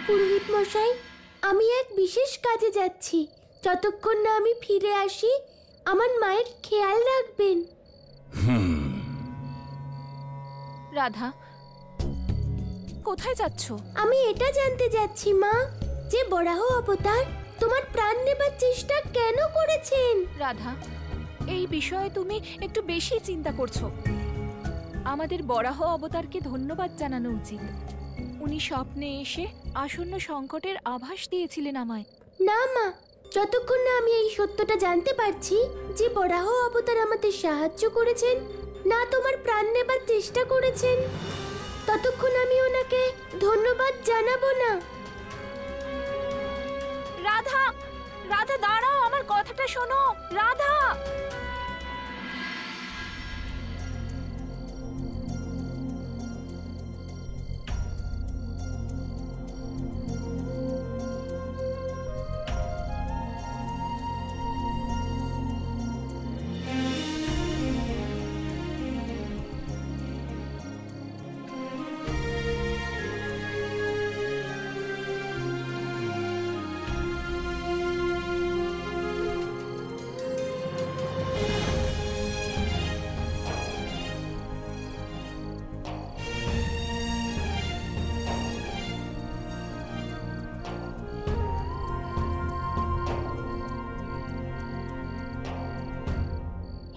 পুরোহিত মশাই, আমি এক বিশেষ কাজে যাচ্ছি। যতক্ষণ না আমি ফিরে আসি আমার মায়ের খেয়াল রাখবেন। রাধা, কোথায় যাচ্ছ? আমি এটা জানতে যাচ্ছি মা, যে বরাহ অবতার তোমার প্রাণ নেবার চেষ্টা কেন করেছেন? রাধা, এই বিষয়ে তুমি একটু বেশি চিন্তা করছো। আমাদের বরাহ অবতারকে ধন্যবাদ জানানো উচিত। উনি স্বপ্নে এসে আসন্ন সংকটের আভাস দিয়েছিলেন আমায়। না মা, যতক্ষণ না আমি এই সত্যটা জানতে পারছি যে বরাহ অবতার আমাদের সাহায্য করেছেন, না তোমার প্রাণ নেবার চেষ্টা করেছেন, ততক্ষণ আমি ওনাকে ধন্যবাদ জানাবো না। রাধা, রাধা দাঁড়াও, আমার কথাটা শোনো। রাধা,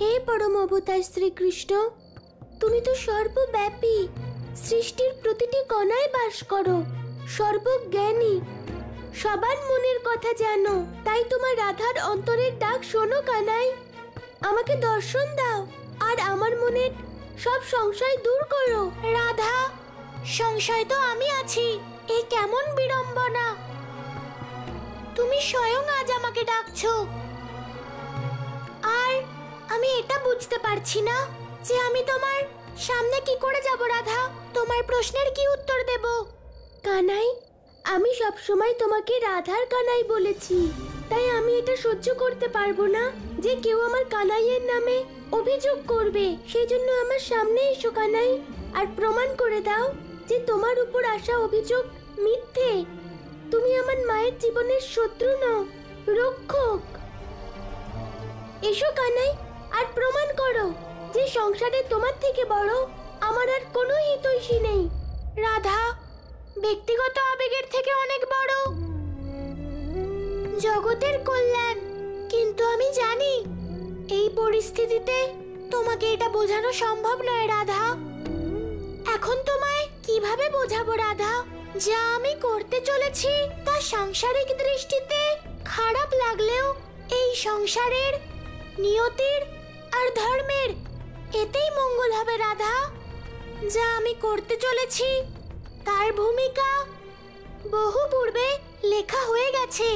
হে পরম অবতার শ্রীকৃষ্ণ, তুমি তো সর্বব্যাপী, সৃষ্টির প্রতিটি কণায় বাস করো, সর্বজ্ঞানী, সবার মনের কথা জানো। তাই তোমার রাধার অন্তরের ডাক শোনো কানাই। আমাকে দর্শন দাও আর আমার মনের সব সংশয় দূর করো। রাধা, সংশয় তো আমি আছি। এ কেমন বিড়ম্বনা! তুমি স্বয়ং আজ আমাকে ডাকছো, আর আমি এটা বুঝতে পারছি না যে আমি তোমার সামনে কি করে যাব। রাধা, তোমার প্রশ্নের কি উত্তর দেব? কানাই, আমি সব সময় তোমাকে রাধার কানাই বলেছি, তাই আমি এটা সহ্য করতে পারবো না যে কেউ আমার কানাইয়ের নামে অভিযোগ করবে। সেই জন্য আমার সামনে এসো কানাই, আর প্রমাণ করে দাও যে তোমার উপর আসা অভিযোগ মিথ্যে। তুমি আমার মায়ের জীবনের শত্রু নও, রক্ষক। এসো কানাই, আর প্রমাণ করো যে সংসারে তোমার থেকে বড় আমার আর কোনো হিতৈষী নেই। রাধা ব্যক্তিগত আবেগের থেকে অনেক বড় জগতের কল্যাণ। কিন্তু আমি জানি এই পরিস্থিতিতে তোমাকে এটা বোঝানো সম্ভব নয় রাধা। এখন তোমায় কিভাবে বোঝাবো রাধা? যা আমি করতে চলেছি তা সাংসারিক দৃষ্টিতে খারাপ লাগলেও এই সংসারের নিয়তির আর ধর্মের এতেই মঙ্গল হবে রাধা। যা আমি করতে চলেছি তার ভূমিকা বহু পূর্বে লেখা হয়ে গেছে।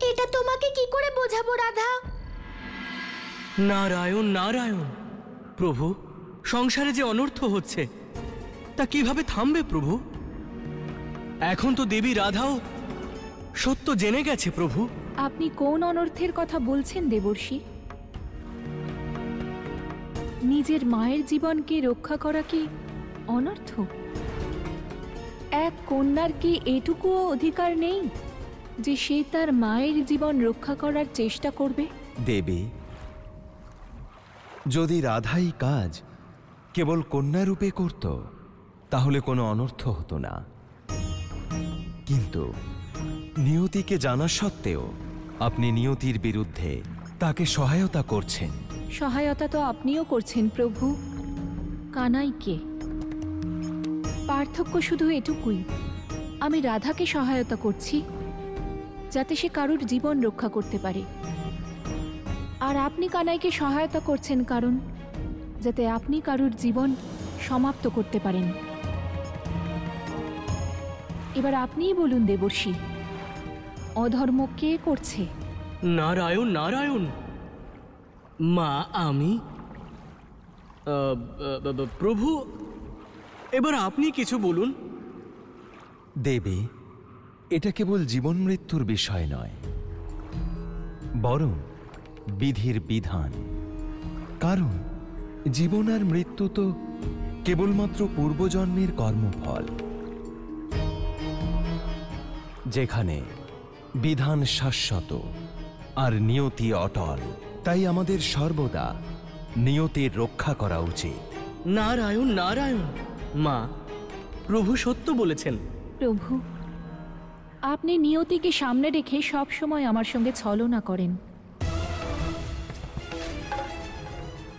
এটা তোমাকে কি করে বোঝাবো রাধা? নারায়ণ নারায়ণ। প্রভু, সংসারে যে অনর্থ হচ্ছে তা কিভাবে থামবে প্রভু? এখন তো দেবী রাধাও সত্য জেনে গেছে প্রভু। আপনি কোন অনর্থের কথা বলছেন দেবর্ষি? নিজের মায়ের জীবনকে রক্ষা করা কি অনর্থ? এক কন্যার কি এটুকুও অধিকার নেই যে সে তার মায়ের জীবন রক্ষা করার চেষ্টা করবে? দেবী, যদি রাধাই কাজ কেবল কন্যারূপে করত তাহলে কোনো অনর্থ হতো না। কিন্তু নিয়তিকে জানা সত্ত্বেও আপনি নিয়তির বিরুদ্ধে তাকে সহায়তা করছেন। সহায়তা তো আপনিও করছেন প্রভু। কানাইকে। পার্থক্য শুধু এটুকুই, আমি রাধাকে সহায়তা করছি যাতে সে কারুর জীবন রক্ষা করতে পারে, আর আপনি কানাইকে সহায়তা করছেন কারণ যাতে আপনি কারুর জীবন সমাপ্ত করতে পারেন। এবার আপনিই বলুন দেবর্ষি, অধর্ম কে করছে? নারায়ণ নারায়ণ। মা, আমি প্রভু, এবার আপনি কিছু বলুন। দেবী, এটা কেবল জীবন মৃত্যুর বিষয় নয়, বরং বিধির বিধান। কারণ জীবন আর মৃত্যু তো কেবলমাত্র পূর্বজন্মের কর্মফল। যেখানে বিধান শাশ্বত আর নিয়তি অটল, তাই আমাদের সর্বদা নিয়তির রক্ষা করা উচিত। নারায়ণ নারায়ণ। মা, প্রভু সত্য বলেছেন। প্রভু, আপনি নিয়তিকে সামনে রেখে সব সময় আমার সঙ্গে ছলনা করেন,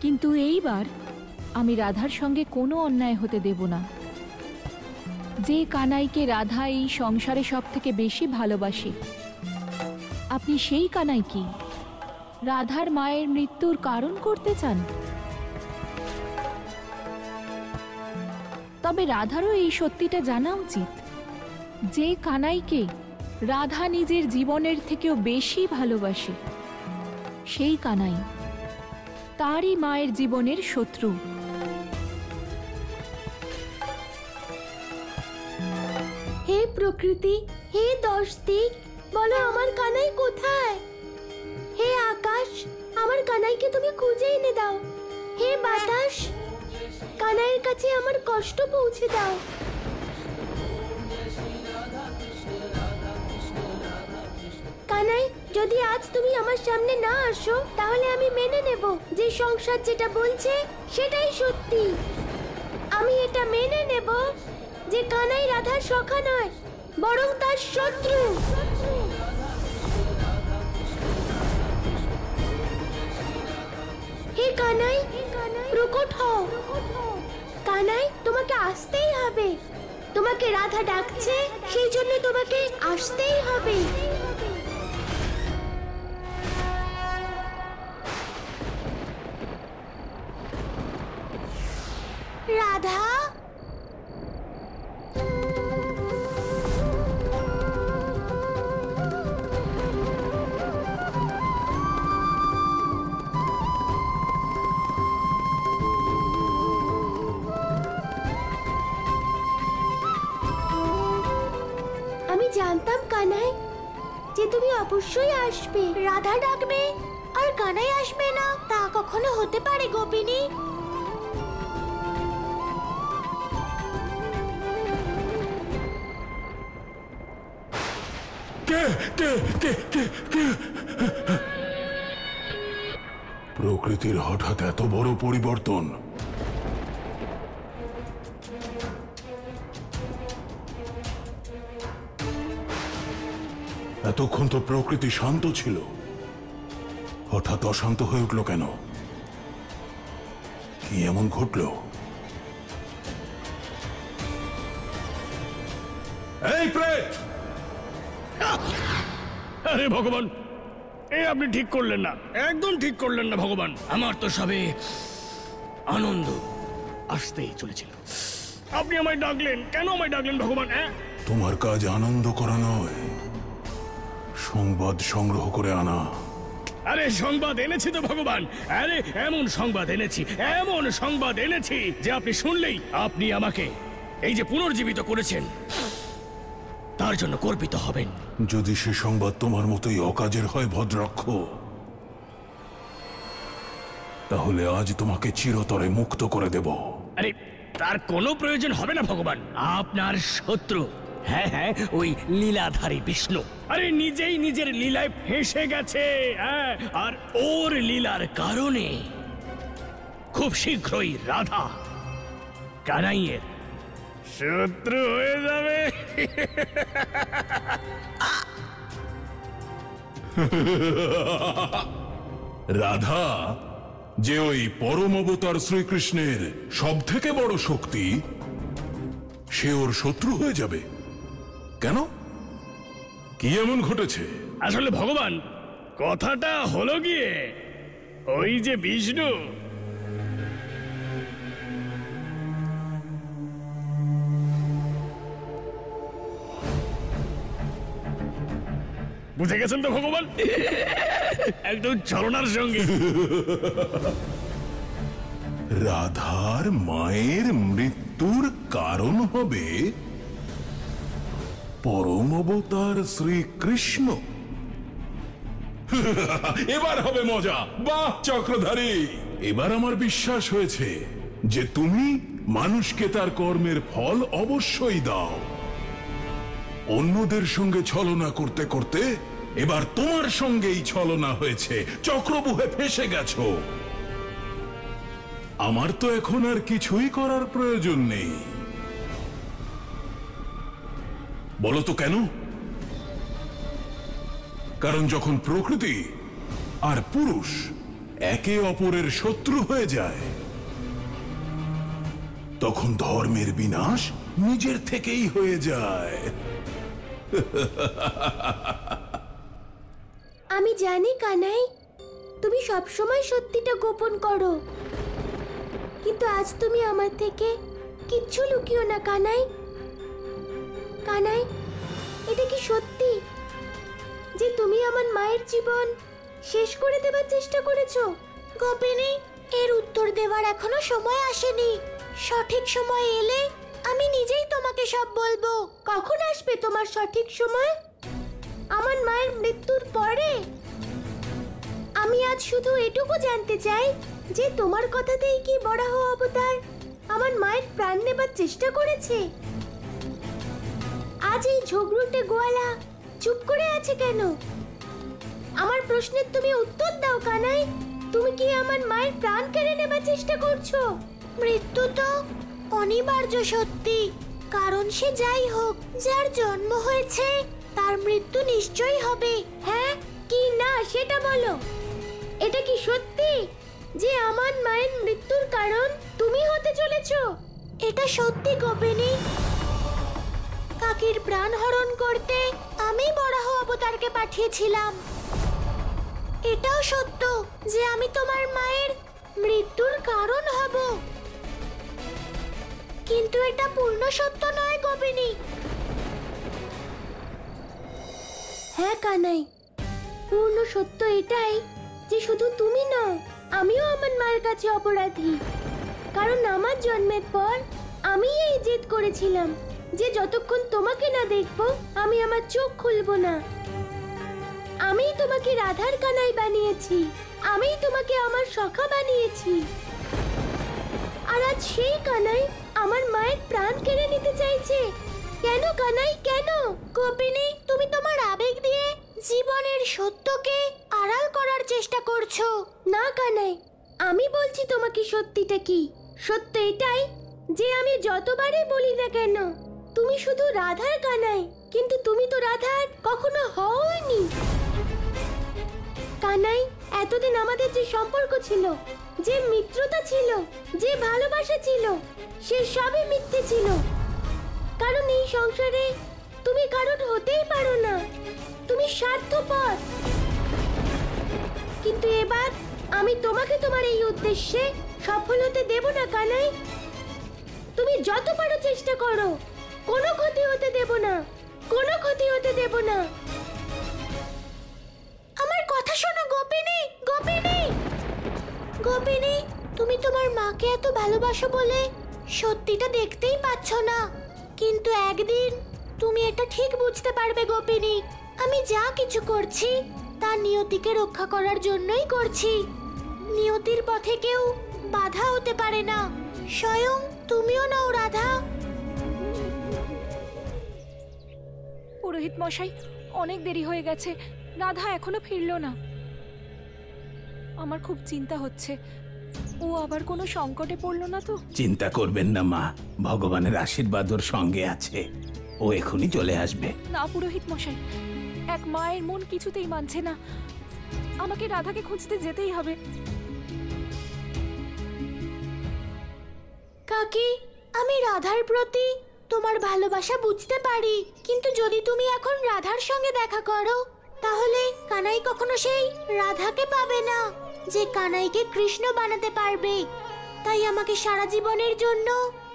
কিন্তু এইবার আমি রাধার সঙ্গে কোনো অন্যায় হতে দেব না। যে কানাইকে রাধা এই সংসারে সব থেকে বেশি ভালোবাসে, আপনি সেই কানাই কি রাধার মায়ের মৃত্যুর কারণ করতে চান? তবে রাধারও এই সত্যিটা জানা উচিত, যে কানাইকে রাধা নিজের জীবনের থেকেও বেশি ভালোবাসে, সেই কানাই তারই মায়ের জীবনের শত্রু। হে প্রকৃতি, হে দশ দিক, বলো আমার কানাই কোথায়? হে আকাশ, আমার কানাইকে তুমি খুঁজে এনে দাও। হে বাতাস, কানাইয়ের কাছে আমার কষ্ট পৌঁছে দাও। কানাই, যদি আজ তুমি আমার সামনে না আসো, তাহলে আমি মেনে নেব যে সংসার যেটা বলছে সেটাই সত্যি। আমি এটা মেনে নেব যে কানাই রাধার সখা নয়, বরং তার শত্রু। হে কানাই, প্রকট হও। কানাই, তোমাকে আসতেই হবে। তোমাকে রাধা ডাকছে, সেই জন্য তোমাকে আসতেই হবে। রাধা, আমি জানতাম কানাই যে তুমি অবশ্যই আসবে। রাধা ডাকবে আর কানাই আসবে না, তা কখনো হতে পারে গোপিনী? প্রকৃতির হঠাৎ এত বড় পরিবর্তন। এতক্ষণ তো প্রকৃতি শান্ত ছিল, হঠাৎ অশান্ত হয়ে উঠল কেন? কি এমন ঘটল? এই প্রেত! আরে ভগবান, এ আপনি ঠিক করলেন না, একদম ঠিক করলেন না ভগবান। আমার তো সবে আনন্দ আসতেই চলেছিল, আপনি আমায় ডাকলেন। কেন আমায় ডাকলেন ভগবান? তোমার কাজ আনন্দ করা নয়, সংবাদ সংগ্রহ করে আনা। আরে সংবাদ এনেছি তো ভগবান। আরে এমন সংবাদ এনেছি, এমন সংবাদ এনেছি যে আপনি শুনলেই আপনি আমাকে এই যে পুনর্জীবিত করেছেন তার জন্য গর্বিত হবেন। যদি সে সংবাদ তোমার মতোই অকাজের হয় ভদ্রাক্ষ, তাহলে আজ তোমাকে চিরতরে মুক্ত করে দেব। আরে তার কোনো প্রয়োজন হবে না ভগবান। আপনার শত্রু, হ্যাঁ হ্যাঁ, ওই লীলাধারী বিষ্ণু, আরে নিজেই নিজের লীলায় ফেঁসে গেছে। হ্যাঁ, আর ওর লীলার কারণে খুব শীঘ্রই রাধা কানাইয়ের শত্রু হয়ে যাবে। রাধা যে ওই পরম অবতার শ্রীকৃষ্ণের সব থেকে বড় শক্তি, সে ওর শত্রু হয়ে যাবে কেন? কি এমন ঘটেছে? আসলে ভগবান, কথাটা হলো গিয়ে ওই যে বিষ্ণু, বুঝে গেছেন তো ভগবান? একদম ছলনার সঙ্গে। রাধার মায়ের মৃত্যুর কারণ হবে পরম অবতার শ্রীকৃষ্ণ। এবার হবে মজা। বাহ চক্রধারী, এবার আমার বিশ্বাস হয়েছে যে তুমি মানুষকে তার কর্মের ফল অবশ্যই দাও। অন্যদের সঙ্গে ছলনা করতে করতে এবার তোমার সঙ্গেই ছলনা হয়েছে, চক্রবুহে ফেসে গেছো। আমার তো এখন আর কিছুই করার প্রয়োজন নেই। বলো তো কেন? কারণ যখন প্রকৃতি আর পুরুষ একে অপরের শত্রু হয়ে যায়, তখন ধর্মের বিনাশ নিজের থেকেই হয়ে যায়। আমি জানি কানাই, তুমি সবসময় সত্যিটা গোপন করো, কিন্তু আজ তুমি আমার থেকে কিচ্ছু লুকিও না কানাই। কানাই, এটা কি সত্যি যে তুমি আমার মায়ের জীবন শেষ করে দেবার চেষ্টা করেছো? গোপিনী, এর উত্তর দেওয়ার এখনো সময় আসেনি। সঠিক সময় এলে আমি নিজেই তোমাকে সব বলবো। কখন আসবে তোমার সঠিক সময়? আমার মায়ের মৃত্যুর পরে? আমি আজ শুধু এটুকু জানতে চাই যে তোমার কথাতেই কি বরাহ অবতার আমার মায়ের প্রাণ নেবার চেষ্টা করেছে? আজ এই ঝগড়ুটে গোয়ালা চুপ করে আছে কেন? আমার প্রশ্নের তুমি উত্তর দাও কানাই। তুমি কি আমার মায়ের প্রাণ কেড়ে নেবার চেষ্টা করছো? মৃত্যু তো অনিবার্য সত্যি, কারণ সে যাই হোক, যার জন্ম হয়েছে তার মৃত্যু নিশ্চয়ই হবে। হ্যাঁ কি না সেটা বলো। এটা কি সত্যি যে আমার মায়ের মৃত্যুর কারণ তুমি হতে চলেছো? এটা সত্যি গোপিনী। কাকির প্রাণ হরণ করতে আমি বরাহ অবতারকে পাঠিয়েছিলাম। এটাও সত্য যে আমি তোমার মায়ের মৃত্যুর কারণ হব, কিন্তু এটা পূর্ণ সত্য নয় গোপিনী। হ্যাঁ কানাই, পূর্ণ সত্য এটাই যে শুধু তুমি নও, আমিও আমার মায়ের কাছে অপরাধী। কারণ আমার জন্মের পর আমি এই জেদ করেছিলাম যে যতক্ষণ তোমাকে না দেখবো আমি আমার চোখ খুলবো না। আমিই তোমাকে রাধার কানাই বানিয়েছি, আমিই তোমাকে আমার সখা বানিয়েছি। আর আজ সেই কানাই আমার মায়ের প্রাণ কেড়ে নিতে চাইছে। কেন কানাই, কেন? গোপিনী, তুমি তোমার আবেগ দিয়ে জীবনের সত্যকে আড়াল করার চেষ্টা করছো। না কানাই, আমি বলছি তোমাকে সত্যিটা কি। সত্য এটাই যে আমি যতবারই বলি না কেন তুমি শুধু রাধার কানাই, কিন্তু তুমি তো রাধার কখনো হওনি। কানাই, এতদিন আমাদের যে সম্পর্ক ছিল, যে মিত্রতা ছিল, যে ভালোবাসা ছিল, সে সবই মিথ্যে ছিল। কারণ এই সংসারে তুমি কারোর হতেই পারো না, তুমি স্বার্থপর। কিন্তু এবার আমি তোমাকে তোমার এই উদ্দেশ্যে সফল হতে দেব না কানাই। তুমি যত পারো চেষ্টা করো, কোনো ক্ষতি হতে দেব না, কোনো ক্ষতি হতে দেব না। আমার কথা শোনো গোপিনী, গোপিনী, গোপিনী, তুমি তোমার মাকে এত ভালোবাসো বলে সত্যিটা দেখতেই পাচ্ছ না, কিন্তু একদিন তুমি এটা ঠিক বুঝতে পারবে গোপিনী। আমি যা কিছু করছি তা নিয়তিকে রক্ষা করার জন্যই করছি। নিয়তির পথে কেউ বাধা হতে পারে না, স্বয়ং তুমিও নাও রাধা। পুরোহিত মশাই, অনেক দেরি হয়ে গেছে, রাধা এখনো ফিরলো না। আমার খুব চিন্তা হচ্ছে, ও আবার কোনো সংকটে পড়লো না তো? চিন্তা করবেন না মা, ভগবানের আশীর্বাদ ওর সঙ্গে আছে, ও এখনই চলে আসবে। না পুরোহিত মশাই, এক মায়ের মন কিছুতেই মানছে না। আমাকে রাধাকে খুঁজতে যেতেই হবে। কাকি, আমি রাধার প্রতি তোমার ভালোবাসা বুঝতে পারি, কিন্তু যদি তুমি এখন রাধার সঙ্গে দেখা করো তাহলে কানাই কখনো সেই রাধাকে পাবে না যে কানাইকে কৃষ্ণ বানাতে পারবে। তাই আমাকে সারা জীবনের জন্য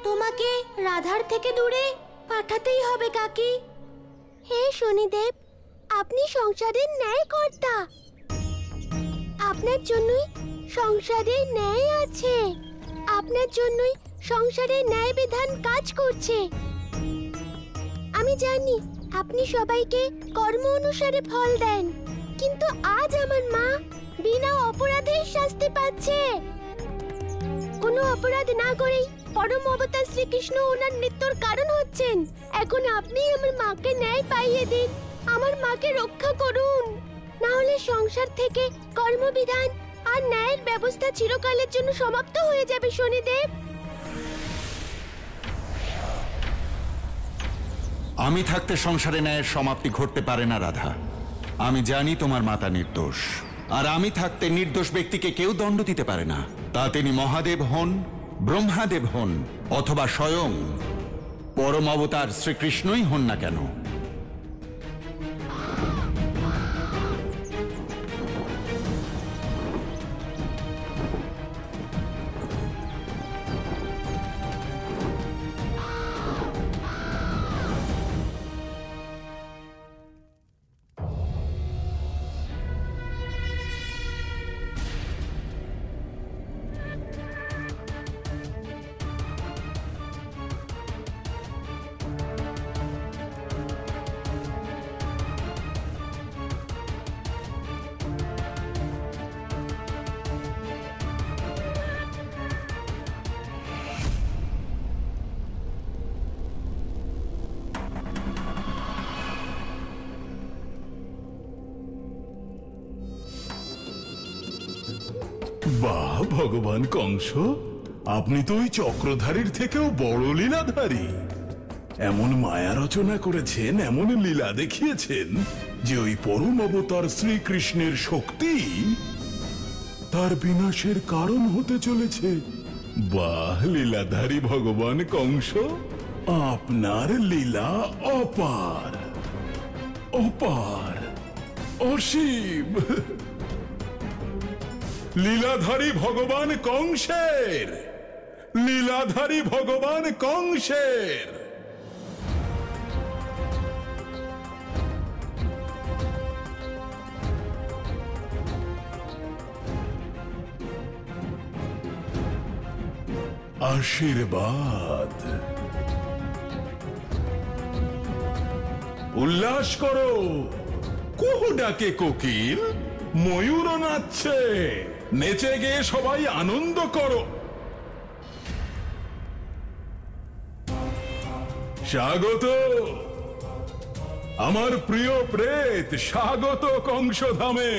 তোমাকে রাধার থেকে দূরে পাঠাতেই হবে কাকি। হে শনিদেব, আপনি সংসারের ন্যায় কর্তা, আপনার জন্যই সংসারে ন্যায় আছে, আপনার জন্যই সংসারে ন্যায় বিধান কাজ করছে। আমি জানি আপনি সবাইকে কর্ম অনুসারে ফল দেন, কিন্তু আজ আমার মা বিনা অপরাধেই শাস্তি পাচ্ছে। কোনো অপরাধ না করেই পরম অবতার শ্রীকৃষ্ণ ওনার মৃত্যুর কারণ হচ্ছেন। এখন আপনি আমার মাকে ন্যায় পাইয়ে দিন, আমার মাকে রক্ষা করুন, না হলে সংসার থেকে কর্মবিধান আর ন্যায়ের ব্যবস্থা চিরকালের জন্য সমাপ্ত হয়ে যাবে শনিদেব। আমি থাকতে সংসারে ন্যায়ের সমাপ্তি ঘটতে পারে না রাধা। আমি জানি তোমার মাতা নির্দোষ, আর আমি থাকতে নির্দোষ ব্যক্তিকে কেউ দণ্ড দিতে পারে না, তা তিনি মহাদেব হন, ব্রহ্মাদেব হন, অথবা স্বয়ং পরম অবতার শ্রীকৃষ্ণই হন না কেন। বাহ ভগবান কংস, আপনি তো ওই চক্রধারীর থেকেও বড় লীলাধারী। এমন মায়া রচনা করেছেন, এমন লীলা দেখিয়েছেন যে ওই পরম অবতার শ্রীকৃষ্ণের শক্তি তার বিনাশের কারণ হতে চলেছে। বাহ লীলাধারী ভগবান কংস, আপনার লীলা অপার, অপার, অসীম। লীলাধারী ভগবান কংসের, লীলাধারী ভগবান কংসের। আশীর্বাদ, উল্লাস করো, কুহু ডাকে কোকিল, ময়ূরও নাচছে, নেচে গিয়ে সবাই আনন্দ করো। স্বাগত আমার প্রিয় প্রেত, স্বাগত কংসধামে।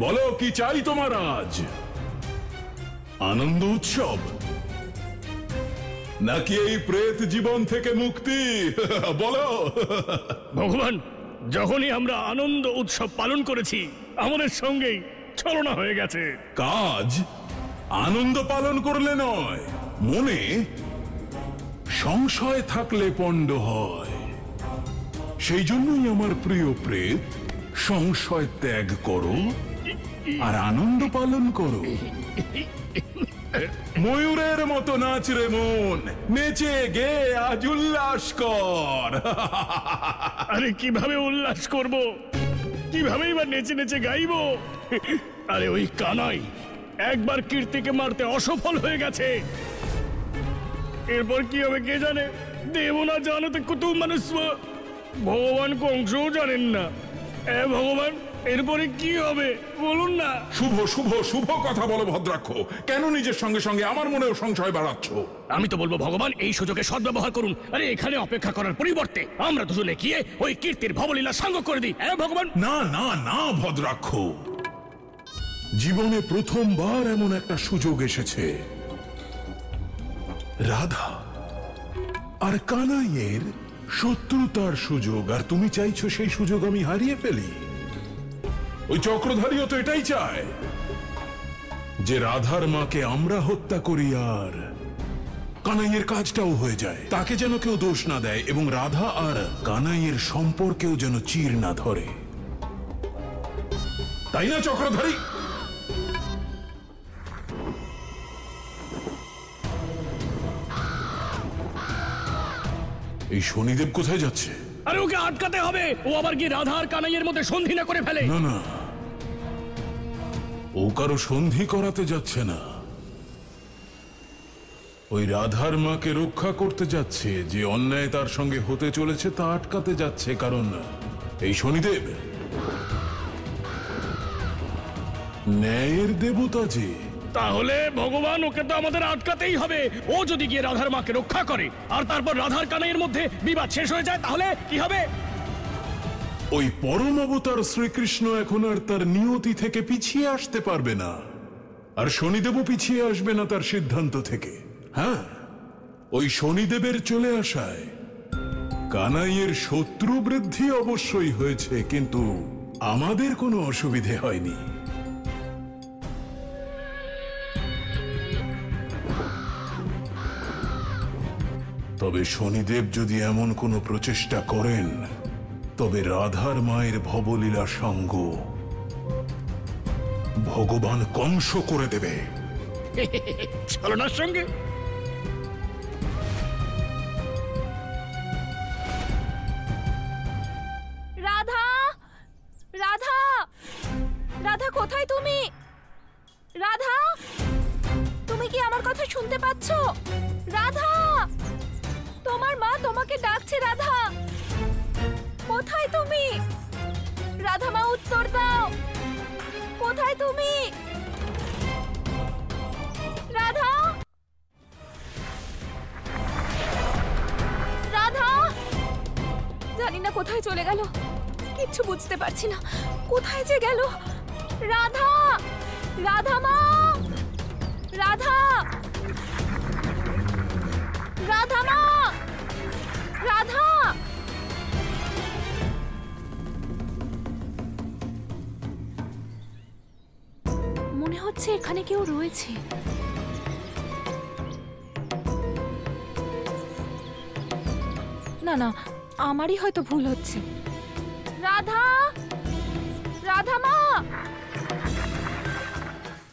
বলো কি চাই তোমার আজ? আনন্দ উৎসব নাকি এই প্রেত জীবন থেকে মুক্তি? বলো। ভগবান, যখনই আমরা আনন্দ উৎসব পালন করেছি আমাদের সঙ্গেই ছলনা হয়ে গেছে। কাজ আনন্দ পালন করলে নয়, মনে সংশয় থাকলে পণ্ড হয়। সেই জন্যই আমার প্রিয় প্রেত, সংশয় ত্যাগ করো আর আনন্দ পালন করো। ময়ূরের মতো নাচ রে মন, নেচে গে আজ উল্লাস কর। আরে কিভাবে উল্লাস করব, কিভাবে এবার নেচে নেচে গাইবো? আরে ওই কানাই একবার কীর্তিকে মারতে অসফল হয়ে গেছে, এরপর কি হবে কে জানে। দেব না জানতে কুতু মানুষ, ভগবান কংসও জানেন না। ভগবান, এরপরে কি হবে বলুন না। শুভ শুভ শুভ কথা বলো ভদ্রাক্ষ, কেন নিজের সঙ্গে সঙ্গে আমার মনেও সংশয় বাড়াচ্ছ? আমি তো বলবো ভগবান এই সুযোগে সদ্ব্যবহার করুন। আরে এখানে অপেক্ষা করার পরিবর্তে আমরা দুজনে গিয়ে ওই কীর্তির ভবলীলা সাঙ্গ করে দিই। ভগবান, না না না ভদ্রাক্ষ, জীবনে প্রথমবার এমন একটা সুযোগ এসেছে। রাধা আর কানাইয়ের শত্রুতার সুযোগ, আর তুমি চাইছো সেই সুযোগ আমি হারিয়ে ফেলি। ওই চক্রধারীও তো এটাই চায় যে রাধার মাকে আমরা হত্যা করি আর কানাইয়ের কাজটাও হয়ে যায়। তাকে যেন কেউ দোষ না দেয় এবং রাধা আর কানাইয়ের সম্পর্কেও যেন চির না ধরে, তাই না চক্রধারী? এই শনিদেব কোথায় যাচ্ছে? আরে ওকে আটকাতে হবে, ও আবার গিয়ে রাধা আর কানাইয়ের মধ্যে সন্ধি না করে ফেলে। না না, ও কারো সন্ধি করাতে যাচ্ছে না, ওই রাধার মাকে রক্ষা করতে যাচ্ছে। যে অন্যায় তার সঙ্গে হতে চলেছে তা আটকাতে যাচ্ছে। কারণ এই শনিদেব ন্যায়ের দেবতা, যে তাহলে ভগবান ওকে তো আমাদের আটকাতেই হবে। ও যদি গিয়ে রাধার মাকে রক্ষা করে আর তারপর রাধার কানাইয়ের মধ্যে বিবাদ শেষ হয়ে যায়, তাহলে কি হবে? ওই পরম অবতার শ্রীকৃষ্ণ এখন আর তার নিয়তি থেকে পিছিয়ে আসতে পারবে না, আর শনিদেবও পিছিয়ে আসবে না তার সিদ্ধান্ত থেকে। হ্যাঁ, ওই শনিদেবের চলে আসায় কানাইয়ের শত্রু বৃদ্ধি অবশ্যই হয়েছে, কিন্তু আমাদের কোনো অসুবিধে হয়নি। তবে শনিদেব যদি এমন কোনো প্রচেষ্টা করেন, তবে রাধার মায়ের ভবলীলা সঙ্গ ভগবান কংস করে দেবে। ছলনার সঙ্গে? রাধা, রাধা, রাধা কোথায় তুমি? রাধা, তুমি কি আমার কথা শুনতে পাচ্ছ? রাধা, তোমার মা তোমাকে ডাকছে। রাধা, কোথায় তুমি? রাধা মা, উত্তর দাও, কোথায় তুমি? রাধা, রাধা, জানি না কোথায় চলে গেল, কিচ্ছু বুঝতে পারছি না, কোথায় যে গেল। রাধা, রাধা মা, রাধা, রাধা মা, রাধা। মনে হচ্ছে এখানে কেউ রয়েছে। না না, আমারই হয়তো ভুল হচ্ছে। রাধা, রাধা মা,